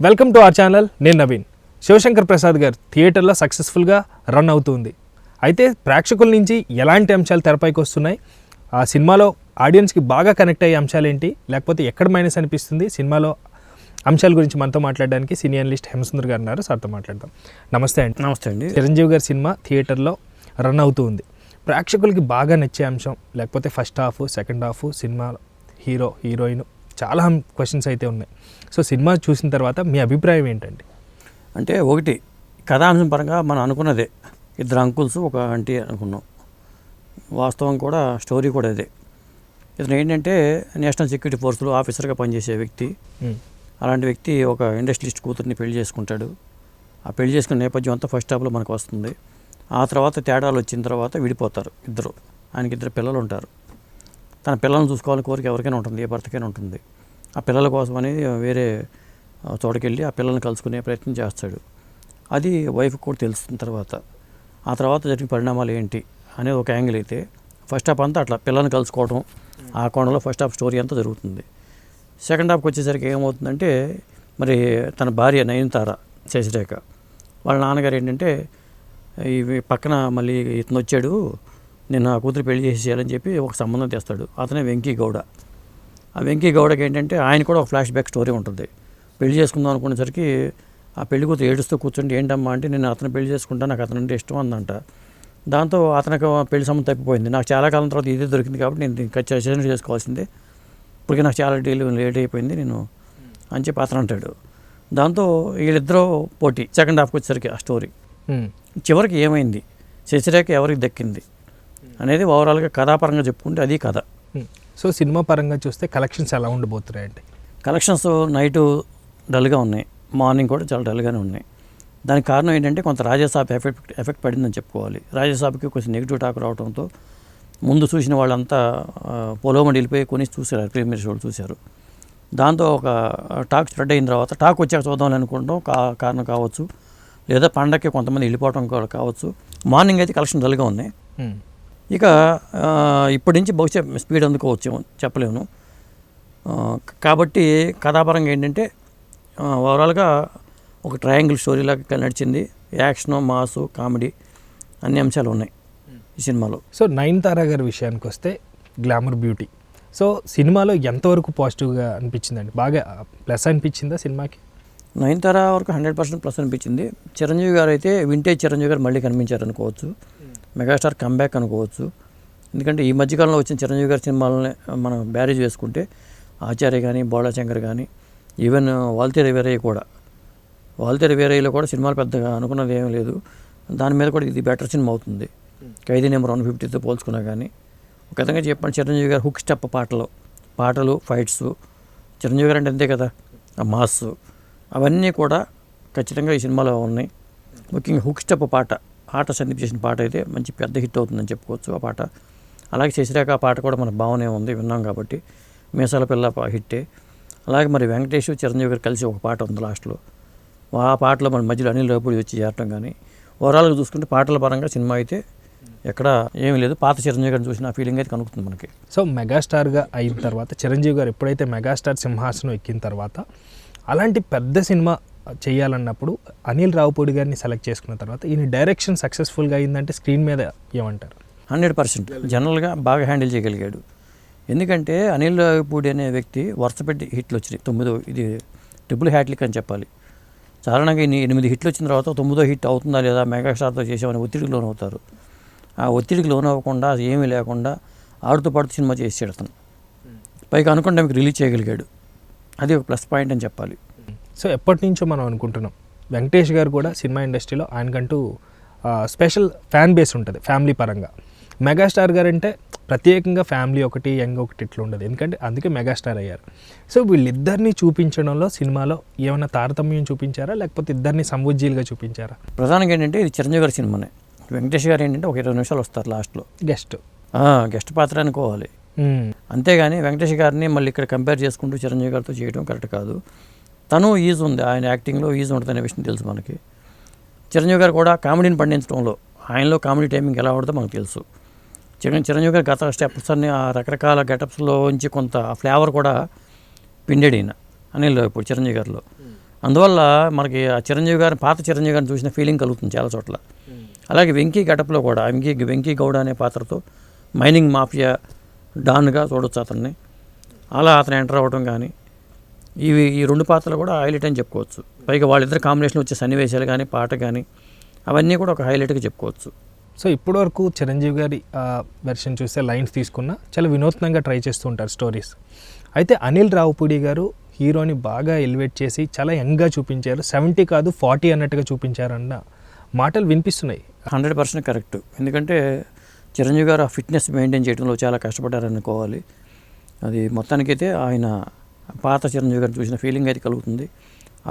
Welcome to our channel. నేను నవీన్. శివశంకర్ ప్రసాద్ గారు థియేటర్లో సక్సెస్ఫుల్గా రన్ అవుతుంది. అయితే ప్రేక్షకుల నుంచి ఎలాంటి అంశాలు తెరపైకి వస్తున్నాయి, ఆ సినిమాలో ఆడియన్స్కి బాగా కనెక్ట్ అయ్యే అంశాలు ఏంటి, లేకపోతే ఎక్కడ మైనస్ అనిపిస్తుంది, సినిమాలో అంశాల గురించి మనతో మాట్లాడడానికి సినీ అనలిస్ట్ హేమసుందర్ గారు ఉన్నారు. సార్తో మాట్లాడదాం. నమస్తే అండి. నమస్తే అండి. చిరంజీవి గారి సినిమా థియేటర్లో రన్ అవుతుంది. ప్రేక్షకులకి బాగా నచ్చే అంశం, లేకపోతే first half, second half, cinema hero heroine, చాలా క్వశ్చన్స్ అయితే ఉన్నాయి. సో సినిమా చూసిన తర్వాత మీ అభిప్రాయం ఏంటండి? అంటే ఒకటి కథాంశం పరంగా మనం అనుకున్నదే, ఇద్దరు అంకుల్స్ ఒక ఆంటీ అనుకున్నాం. వాస్తవం కూడా స్టోరీ కూడా అదే. ఇతను ఏంటంటే నేషనల్ సెక్యూరిటీ ఫోర్స్లో ఆఫీసర్గా పనిచేసే వ్యక్తి. అలాంటి వ్యక్తి ఒక ఇండస్ట్రియలిస్ట్ కూతుర్ని పెళ్లి చేసుకుంటాడు. ఆ పెళ్లి చేసుకున్న నేపథ్యం అంతా ఫస్ట్ హాఫ్లో మనకు వస్తుంది. ఆ తర్వాత తేడాలు వచ్చిన తర్వాత విడిపోతారు ఇద్దరు. ఆయనకి ఇద్దరు పిల్లలు ఉంటారు. తన పిల్లల్ని చూసుకోవాలని కోరిక ఎవరికైనా ఉంటుంది, ఏ భర్తకైనా ఉంటుంది. ఆ పిల్లల కోసమని వేరే చోటకెళ్ళి ఆ పిల్లల్ని కలుసుకునే ప్రయత్నం చేస్తాడు. అది వైఫ్కి కూడా తెలుస్తున్న తర్వాత ఆ తర్వాత జరిగిన పరిణామాలు ఏంటి అనేది ఒక యాంగిల్ అయితే, ఫస్ట్ హాఫ్ అంతా అట్లా పిల్లల్ని కలుసుకోవడం, ఆ కోణంలో ఫస్ట్ హాఫ్ స్టోరీ అంతా జరుగుతుంది. సెకండ్ హాఫ్కి వచ్చేసరికి ఏమవుతుందంటే, మరి తన భార్య నయనతార శశిరేఖ వాళ్ళ నాన్నగారు ఏంటంటే, ఇవి పక్కన మళ్ళీ ఇతను వచ్చాడు, నేను నా కూతురు పెళ్లి చేసి చేయాలని చెప్పి ఒక సంబంధం తెస్తాడు. అతనే వెంకీ గౌడ. ఆ వెంకీ గౌడకి ఏంటంటే ఆయన కూడా ఒక ఫ్లాష్ బ్యాక్ స్టోరీ ఉంటుంది. పెళ్లి చేసుకుందాం అనుకునేసరికి ఆ పెళ్లి కూతురు ఏడుస్తూ కూర్చుంటే, ఏంటమ్మా అంటే, నేను అతను పెళ్లి చేసుకుంటా, నాకు అతను అంటే ఇష్టం అందంట. దాంతో అతనికి పెళ్లి సంబంధం తప్పిపోయింది. నాకు చాలా కాలం తర్వాత ఇదే దొరికింది కాబట్టి నేను ఖచ్చితంగా చేసుకోవాల్సిందే, ఇప్పటికీ నాకు చాలా లేట్ అయిపోయింది నేను అని చెప్పి అతను అంటాడు. దాంతో వీళ్ళిద్దరూ పోటీ. సెకండ్ హాఫ్కి వచ్చేసరికి ఆ స్టోరీ చివరికి ఏమైంది, శశిరేఖ ఎవరికి దక్కింది అనేది ఓవరాల్గా కథాపరంగా చెప్పుకుంటే అది కథ. సో సినిమా పరంగా చూస్తే కలెక్షన్స్ ఎలా ఉండబోతున్నాయండి? కలెక్షన్స్ నైటు డల్గా ఉన్నాయి, మార్నింగ్ కూడా చాలా డల్గానే ఉన్నాయి. దానికి కారణం ఏంటంటే కొంత రాజాసాబ్ ఎఫెక్ట్ పడిందని చెప్పుకోవాలి. రాజాసాబ్కి కొంచెం నెగిటివ్ టాక్ రావడంతో ముందు చూసిన వాళ్ళంతా పొలోమడి వెళ్ళిపోయి కొని చూశారు, ప్రీమియర్ షోలు చూశారు. దాంతో ఒక టాక్ స్ప్రెడ్ అయిన తర్వాత టాక్ వచ్చాక చూద్దామని అనుకుంటాం కారణం కావచ్చు, లేదా పండగకి కొంతమంది వెళ్ళిపోవడం కూడా కావచ్చు. మార్నింగ్ అయితే కలెక్షన్ డల్గా ఉన్నాయి. ఇక ఇప్పటి నుంచి బహుశా స్పీడ్ అందుకోవచ్చు చెప్పలేము. కాబట్టి కథాపరంగా ఏంటంటే ఓవరాల్గా ఒక ట్రయాంగిల్ స్టోరీలాగా నడిచింది. యాక్షన్, మాసు, కామెడీ అన్ని అంశాలు ఉన్నాయి ఈ సినిమాలో. సో నయనతార గారి విషయానికి వస్తే గ్లామర్ బ్యూటీ. సో సినిమాలో ఎంతవరకు పాజిటివ్గా అనిపించిందండి? బాగా ప్లస్ అనిపించిందా సినిమాకి? నయనతార వరకు 100% ప్లస్ అనిపించింది. చిరంజీవి గారు అయితే వింటేజ్ చిరంజీవి గారు మళ్ళీ కనిపించారు అనుకోవచ్చు. మెగాస్టార్ కంబ్యాక్ అనుకోవచ్చు. ఎందుకంటే ఈ మధ్యకాలంలో వచ్చిన చిరంజీవి గారి సినిమాలని మనం బ్యారేజ్ వేసుకుంటే ఆచార్య కానీ, బోళాశంకర్ కానీ, ఈవెన్ వాల్తేరు వీరయ్య కూడా, వాల్తేరు వీరయ్యలో కూడా సినిమాలు పెద్దగా అనుకున్నది ఏమీ లేదు. దాని మీద కూడా ఇది బెటర్ సినిమా అవుతుంది. ఖైదీ నెంబర్ 150తో పోల్చుకున్నా కానీ ఒక విధంగా చెప్పండి, చిరంజీవి గారు హుక్ స్టెప్ పాటలు, ఫైట్స్, చిరంజీవి గారు అంటే అంతే కదా, ఆ మాస్ అవన్నీ కూడా ఖచ్చితంగా ఈ సినిమాలో ఉన్నాయి. ముఖ్యంగా హుక్ స్టెప్ ఆట సందీప్ చేసిన పాట అయితే మంచి పెద్ద హిట్ అవుతుందని చెప్పుకోవచ్చు. ఆ పాట అలాగే శశిరేఖ ఆ పాట కూడా మన భావనే ఉంది, విన్నాం కాబట్టి. మీసాల పిల్ల హిట్టే. అలాగే మరి వెంకటేష్, చిరంజీవి గారు కలిసి ఒక పాట ఉంది లాస్ట్లో. ఆ పాటలో మన మధ్యలో అనిల్ రావుపూడి వచ్చి చేరటం కానీ, ఓవరాల్గా చూసుకుంటే పాటల పరంగా సినిమా అయితే ఎక్కడ ఏమీ లేదు. పాత చిరంజీవి గారిని చూసిన ఫీలింగ్ అయితే కనుక్కుతుంది మనకి. సో మెగాస్టార్గా అయిన తర్వాత చిరంజీవి గారు ఎప్పుడైతే మెగాస్టార్ సింహాసనం ఎక్కిన తర్వాత అలాంటి పెద్ద సినిమా చేయాలన్నప్పుడు అనిల్ రావుపూడి గారిని సెలెక్ట్ చేసుకున్న తర్వాత ఈయన డైరెక్షన్ సక్సెస్ఫుల్గా అయిందంటే స్క్రీన్ మీద ఏమంటారు? 100% జనరల్గా బాగా హ్యాండిల్ చేయగలిగాడు. ఎందుకంటే అనిల్ రావుపూడి అనే వ్యక్తి వరుసపెట్టి హిట్లు వచ్చినాయి. 9 ఇది ట్రిపుల్ హ్యాట్రిక్ అని చెప్పాలి. సాధారణంగా 8 హిట్లు వచ్చిన తర్వాత 9వ హిట్ అవుతుందా లేదా, మెగాస్టార్తో చేసామని ఒత్తిడికి లోనవుతారు. ఆ ఒత్తిడికి లోనవ్వకుండా, ఏమీ లేకుండా ఆడుతూ పాడుతూ సినిమా చేసాడు అతను. పైగా అనుకుంటే మీకు రిలీజ్ చేయగలిగాడు. అది ఒక ప్లస్ పాయింట్ అని చెప్పాలి. సో ఎప్పటి నుంచో మనం అనుకుంటున్నాం, వెంకటేష్ గారు కూడా సినిమా ఇండస్ట్రీలో ఆయనకంటూ స్పెషల్ ఫ్యాన్ బేస్ ఉంటుంది ఫ్యామిలీ పరంగా. మెగాస్టార్ గారు అంటే ప్రత్యేకంగా ఫ్యామిలీ ఒకటి, యంగ్ ఒకటి ఇట్లా ఉండదు. ఎందుకంటే అందుకే మెగాస్టార్ అయ్యారు. సో వీళ్ళిద్దరిని చూపించడంలో సినిమాలో ఏమైనా తారతమ్యం చూపించారా, లేకపోతే ఇద్దరిని సంవుజ్జీలుగా చూపించారా? ప్రధానంగా ఏంటంటే ఇది చిరంజీవి గారి సినిమానే. వెంకటేష్ గారు ఏంటంటే ఒక 20 నిమిషాలు వస్తారు లాస్ట్లో, గెస్ట్ పాత్ర అనుకోవాలి. అంతేగాని వెంకటేష్ గారిని మళ్ళీ ఇక్కడ కంపేర్ చేసుకుంటూ చిరంజీవి గారితో చేయడం కరెక్ట్ కాదు. తను ఈజ్ ఉంది, ఆయన యాక్టింగ్లో ఈజ్ ఉంటుంది అనే విషయం తెలుసు మనకి. చిరంజీవి గారు కూడా కామెడీని పండించడంలో, ఆయనలో కామెడీ టైమింగ్ ఎలా ఉంటుందో మనకు తెలుసు. చిరంజీవి గారు గత స్టెప్స్ అన్ని ఆ రకరకాల గెటప్స్లో ఉంచి కొంత ఫ్లేవర్ కూడా పిండెడ్ ఈయన అనిల్ ఇప్పుడు చిరంజీవి గారిలో. అందువల్ల మనకి ఆ చిరంజీవి గారిని పాత చిరంజీవి గారిని చూసిన ఫీలింగ్ కలుగుతుంది చాలా చోట్ల. అలాగే వెంకీ గెటప్లో కూడా వెంకీ గౌడ అనే పాత్రతో మైనింగ్ మాఫియా డాన్గా చూడొచ్చు అతన్ని. అలా అతను ఎంటర్ అవ్వడం కానీ ఈ రెండు పాత్రలు కూడా హైలైట్ అని చెప్పుకోవచ్చు. పైగా వాళ్ళిద్దరు కాంబినేషన్ వచ్చే సన్నివేశాలు కానీ పాట కానీ అవన్నీ కూడా ఒక హైలైట్గా చెప్పుకోవచ్చు. సో ఇప్పటివరకు చిరంజీవి గారి వెర్షన్ చూస్తే లైన్స్ తీసుకున్న చాలా వినూత్నంగా ట్రై చేస్తూ ఉంటారు స్టోరీస్. అయితే అనిల్ రావుపూడి గారు హీరోని బాగా ఎలివేట్ చేసి చాలా యంగ్గా చూపించారు, 70 కాదు 40 అన్నట్టుగా చూపించారన్న మాటలు వినిపిస్తున్నాయి. 100% కరెక్ట్. ఎందుకంటే చిరంజీవి గారు ఆ ఫిట్నెస్ మెయింటైన్ చేయడంలో చాలా కష్టపడ్డారనుకోవాలి. అది మొత్తానికైతే ఆయన పాత చిరంజీవి గారిని చూసిన ఫీలింగ్ అయితే కలుగుతుంది.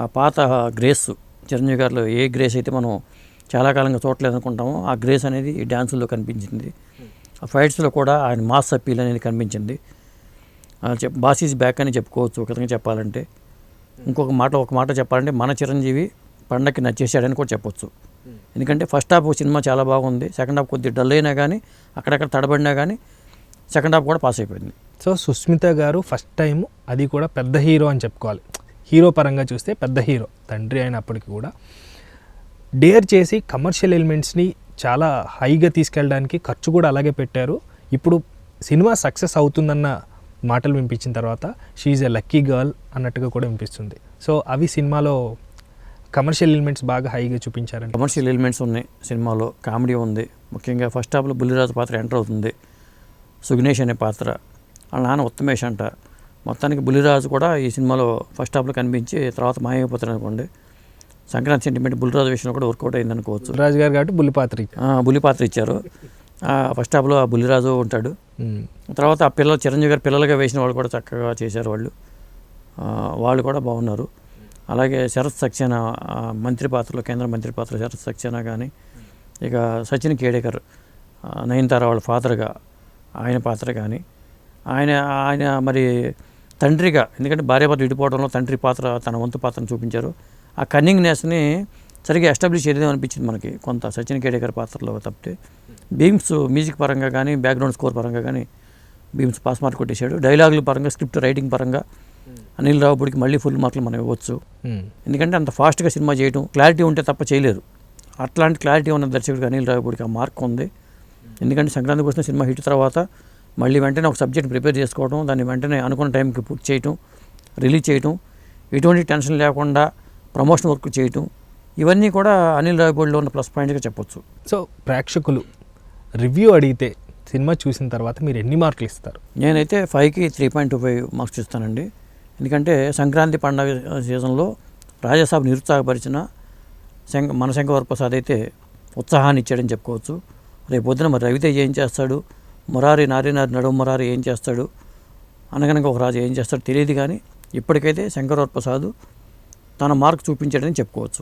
ఆ పాత గ్రేస్ చిరంజీవి గారిలో ఏ గ్రేస్ అయితే మనం చాలా కాలంగా చూడలేదు అనుకుంటామో ఆ గ్రేస్ అనేది ఈ డ్యాన్సుల్లో కనిపించింది. ఆ ఫైట్స్లో కూడా ఆయన మాస్ అప్పీల్ అనేది కనిపించింది. బాస్ ఈజ్ బ్యాక్ అని చెప్పుకోవచ్చు ఒక విధంగా చెప్పాలంటే. ఒక మాట చెప్పాలంటే మన చిరంజీవి పండక్కి నచ్చేసాడని కూడా చెప్పొచ్చు. ఎందుకంటే ఫస్ట్ హాఫ్ సినిమా చాలా బాగుంది, సెకండ్ హాఫ్ కొద్దిగా డల్ అయినా కానీ అక్కడక్కడ తడబడినా కానీ సెకండ్ హాఫ్ కూడా పాస్ అయిపోయింది. సో సుస్మిత గారు ఫస్ట్ టైం, అది కూడా పెద్ద హీరో అని చెప్పుకోవాలి, హీరో పరంగా చూస్తే పెద్ద హీరో, తండ్రి అయినప్పటికీ కూడా డేర్ చేసి కమర్షియల్ ఎలిమెంట్స్ని చాలా హైగా తీసుకెళ్ళడానికి ఖర్చు కూడా అలాగే పెట్టారు. ఇప్పుడు సినిమా సక్సెస్ అవుతుందన్న మాటలు వినిపించిన తర్వాత షీఈ్ ఎ లక్కీ గర్ల్ అన్నట్టుగా కూడా వినిపిస్తుంది. సో అవి సినిమాలో కమర్షియల్ ఎలిమెంట్స్ బాగా హైగా చూపించారండి. కమర్షియల్ ఎలిమెంట్స్ ఉన్నాయి సినిమాలో, కామెడీ ఉంది. ముఖ్యంగా ఫస్ట్ హాఫ్లో బుల్లిరాజు పాత్ర ఎంటర్ అవుతుంది, సుగ్నేష్ అనే పాత్ర, వాళ్ళ నాన్న ఉత్తమేష్ అంట. మొత్తానికి బుల్లిరాజు కూడా ఈ సినిమాలో ఫస్ట్ హాఫ్లో కనిపించి తర్వాత మాయమైపోతారు అనుకోండి. సంక్రాంతి సెంటిమెంట్ బుల్లిరాజు విషయంలో కూడా వర్కౌట్ అయింది అనుకోవచ్చు. రాజు గారు కాబట్టి బుల్లి పాత్ర ఇచ్చారు. ఫస్ట్ హాఫ్లో ఆ బుల్లిరాజు ఉంటాడు. తర్వాత ఆ చిరంజీవి గారు పిల్లలుగా వేసిన వాళ్ళు కూడా చక్కగా చేశారు. వాళ్ళు కూడా బాగున్నారు. అలాగే శరత్ సక్సేనా మంత్రి పాత్రలో, కేంద్ర మంత్రి పాత్ర శరత్ సక్సేనా కానీ, ఇక సచిన్ కేడేకర్ నయనతార వాళ్ళ ఫాదర్గా ఆయన పాత్ర కానీ, ఆయన మరి తండ్రిగా, ఎందుకంటే భార్యాభర్త విడిపోవడంలో తండ్రి పాత్ర తన వంతు పాత్రను చూపించారు. ఆ కన్నింగ్నెస్ని సరిగ్గా ఎస్టాబ్లిష్ చేయడం అనిపించింది మనకి కొంత సచిన్ కేడేకర్ పాత్రలో తప్పితే. బీమ్స్ మ్యూజిక్ పరంగా కానీ బ్యాక్గ్రౌండ్ స్కోర్ పరంగా కానీ బీమ్స్ పాస్ మార్క్ కొట్టేశాడు. డైలాగుల పరంగా స్క్రిప్ట్ రైటింగ్ పరంగా అనిల్ రావుపూడికి మళ్ళీ ఫుల్ మార్కులు మనం ఇవ్వచ్చు. ఎందుకంటే అంత ఫాస్ట్గా సినిమా చేయడం, క్లారిటీ ఉంటే తప్ప చేయలేరు. అట్లాంటి క్లారిటీ ఉన్న దర్శకుడికి అనిల్ రావుపూడికి ఆ మార్క్ ఉంది. ఎందుకంటే సంక్రాంతికి వచ్చిన సినిమా హిట్ తర్వాత మళ్ళీ వెంటనే ఒక సబ్జెక్ట్ ప్రిపేర్ చేసుకోవడం, దాన్ని వెంటనే అనుకున్న టైంకి పూర్తి చేయటం, రిలీజ్ చేయటం, ఎటువంటి టెన్షన్ లేకుండా ప్రమోషన్ వర్క్ చేయటం, ఇవన్నీ కూడా అనిల్ రావుపూడిలో ఉన్న ప్లస్ పాయింట్గా చెప్పొచ్చు. సో ప్రేక్షకులు రివ్యూ అడిగితే సినిమా చూసిన తర్వాత మీరు ఎన్ని మార్కులు ఇస్తారు? నేనైతే 5కి 3.25 మార్క్స్ ఇస్తానండి. ఎందుకంటే సంక్రాంతి పండుగ సీజన్లో రాజాసాబ్ నిరుత్సాహపరిచిన మన శంకర్ ప్రసాద్ అయితే ఉత్సాహాన్ని ఇచ్చాడని చెప్పుకోవచ్చు. రేపు పొద్దున మరి రవితేజ ఏం చేస్తాడు, మురారి నడుము మురారి ఏం చేస్తాడు, అనగనగా ఒక రాజు ఏం చేస్తాడు తెలియదు. కానీ ఇప్పటికైతే శంకర్ ప్రసాద్ తన మార్క్ చూపించాడని చెప్పుకోవచ్చు.